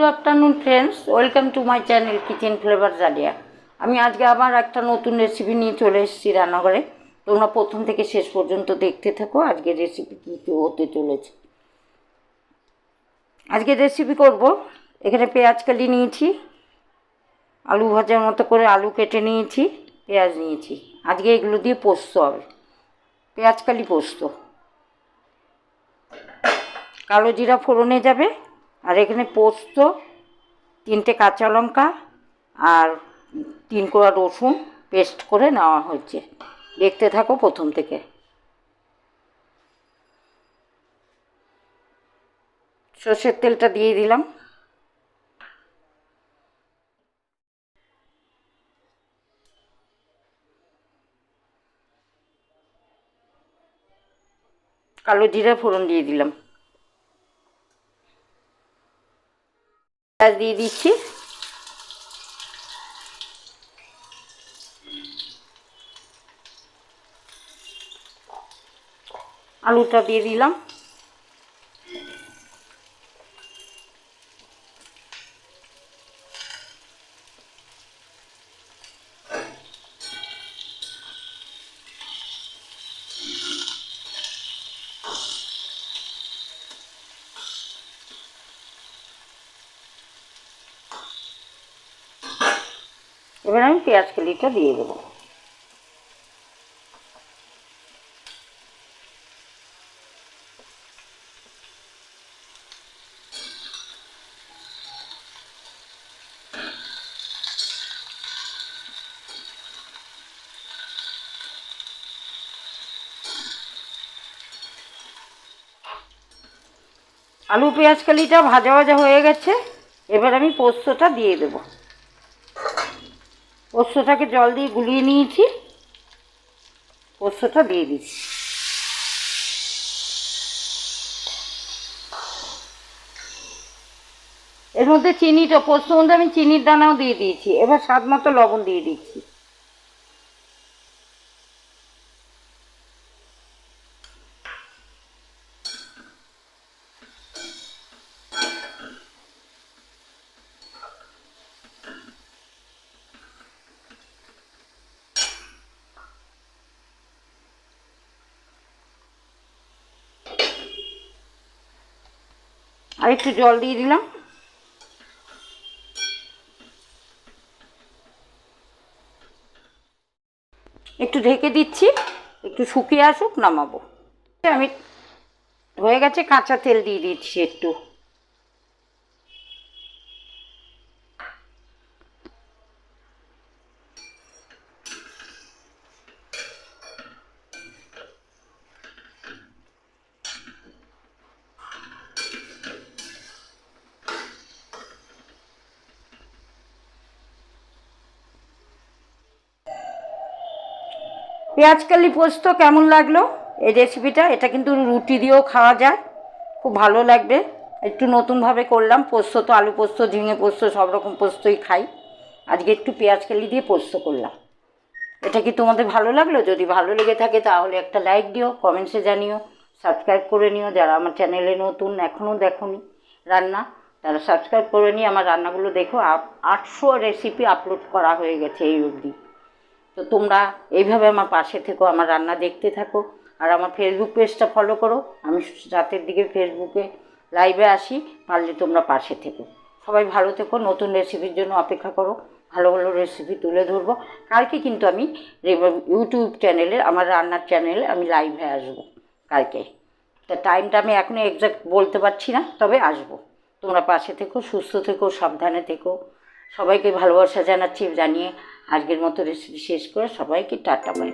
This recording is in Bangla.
Good afternoon friends, welcome to my channel kitchen flavour জালিয়া। আমি আজকে আবার একটা নতুন রেসিপি নিয়ে চলে এসেছি রান্নাঘরে। তোমরা প্রথম থেকে শেষ পর্যন্ত দেখতে থাকো আজকের রেসিপি কী কী হতে চলেছে। আজকে রেসিপি করব, এখানে পেঁয়াজ কালি নিয়েছি, আলু ভাজার মতো করে আলু কেটে নিয়েছি, পেঁয়াজ নিয়েছি। আজকে এগুলো দিয়ে পোস্ত হবে, পেঁয়াজ কালি পোস্ত। কালো জিরা ফোড়নে যাবে, আর এখানে পোস্ত, 3টে কাঁচা লঙ্কা আর 3 কোয়া রসুন পেস্ট করে নেওয়া হয়েছে। দেখতে থাকো প্রথম থেকে। সর্ষের তেলটা দিয়ে দিলাম, কালো জিরা ফোড়ন দিয়ে দিলাম, পেঁয়াজ দিয়ে দিচ্ছি, আলুটা দিয়ে দিলাম, এবার আমি পেঁয়াজ কালিটা দিয়ে দেবো। আলু পেঁয়াজ কালিটা ভাজা ভাজা হয়ে গেছে, এবার আমি পোস্তটা দিয়ে দেব। পোস্তটাকে জল দিয়ে গুলিয়ে নিয়েছি, পোস্তটা দিয়ে দিচ্ছি। এর মধ্যে চিনিটা, পোস্তর মধ্যে আমি চিনির দানাও দিয়ে দিয়েছি। এবার স্বাদ মতো লবণ দিয়ে দিচ্ছি। আর একটু জল দিয়ে দিলাম। একটু ঢেকে দিচ্ছি, একটু শুকিয়ে আসুক, নামাবো। আমি হয়ে গেছে, কাঁচা তেল দিয়ে দিচ্ছি একটু। পেঁয়াজ কালি পোস্ত কেমন লাগলো এই রেসিপিটা? এটা কিন্তু রুটি দিয়েও খাওয়া যায়, খুব ভালো লাগবে। একটু নতুনভাবে করলাম। পোস্ত তো আলু পোস্ত, ঝিঙে পোস্ত, সব রকম পোস্তই খাই। আজকে একটু পেঁয়াজ কালি দিয়ে পোস্ত করলাম। এটা কি তোমাদের ভালো লাগলো? যদি ভালো লেগে থাকে তাহলে একটা লাইক দিও, কমেন্টসে জানিও, সাবস্ক্রাইব করে নিও। যারা আমার চ্যানেলে নতুন, এখনও দেখোনি রান্না, তারা সাবস্ক্রাইব করে নিয়ে আমার রান্নাগুলো দেখো। 800 রেসিপি আপলোড করা হয়ে গেছে এই অবধি। তো তোমরা এইভাবে আমার পাশে থেকো, আমার রান্না দেখতে থাকো। আর আমার ফেসবুক পেজটা ফলো করো। আমি রাতের দিকে ফেসবুকে লাইভে আসি, পারলে তোমরা পাশে থেকো। সবাই ভালো থেকো। নতুন রেসিপির জন্য অপেক্ষা করো, ভালো ভালো রেসিপি তুলে ধরবো। কালকে কিন্তু আমি ইউটিউব চ্যানেলে, আমার রান্নার চ্যানেলে আমি লাইভে আসবো কালকে। তা টাইমটা আমি এখনও এক্সাক্ট বলতে পারছি না, তবে আসবো। তোমরা পাশে থেকো, সুস্থ থেকো, সাবধানে থেকো। সবাইকে ভালোবাসা জানাচ্ছি, জানিয়ে আজকের মতো রেসিপি শেষ করে সবাইকে টাটা বাই।